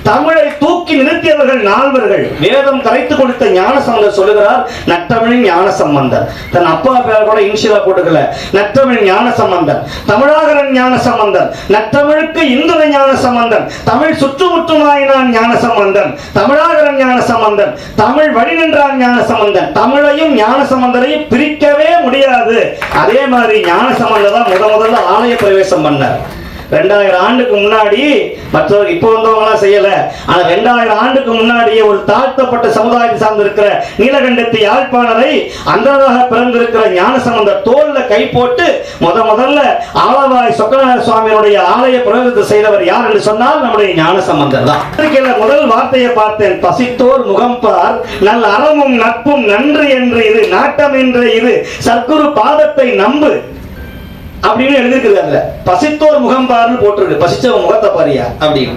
தமிழை தூக்கி நிறுத்தியவர்கள் நால்வர்கள். வேதம் கரைத்து கொடுத்த ஞானசம்பந்தர் சொல்லுகிறார், நற்றமிழின் ஞானசம்பந்தர். தன் அப்பா பேர் கூட இன்ஷியலா போட்டுக்கல, நற்றமிழ் ஞானசம்பந்தர். தமிழாகரன் ஞானசம்பந்தர், நற்றமிழுக்கு இந்துவ ஞானசம்பந்தன், தமிழ் சுற்றுமுற்றுமாயினான் ஞானசம்பந்தன், தமிழாகரன் ஞானசம்பந்தன், தமிழ் வழி நின்றான் ஞானசம்பந்தன். தமிழையும் ஞானசம்பந்தரையும் பிரிக்கவே முடியாது. அதே மாதிரி ஞானசம்பந்தர் தான் முதல்ல ஆலய பிரவேசம் பண்ணார். 2000 ஆண்டுக்கு முன்னாடி மற்றவர்கள் இப்போ வந்தவங்களாம் செய்யல. ஆனா 2000 ஆண்டுக்கு முன்னாடியே ஒரு தாழ்த்தப்பட்ட சமுதாயத்தை சார்ந்திருக்கிற நீலகண்டத்து யாழ்ப்பாணரை அந்தராக பிறந்திருக்கிற ஞானசம்பந்தர் தோல்ல கை போட்டு முதல்ல ஆலவாய் சொக்கநாத சுவாமியுடைய ஆலய பிரவேசத்தை செய்தவர் யார் என்று சொன்னால் நம்முடைய ஞானசம்பந்தர் தான். முதல் வார்த்தையை பார்த்தேன், பசித்தோர் முகம்பார் நல் அறமும் நட்பும் நன்று என்று இது நாட்டம் என்று இது சற்குரு பாதத்தை நம்பு அப்படின்னு எழுதிருக்குது. பசித்தோர் முகம் பாருன்னு போட்டிருக்கு, பசிச்சவங்க முகத்தை பாரியா அப்படின்னு.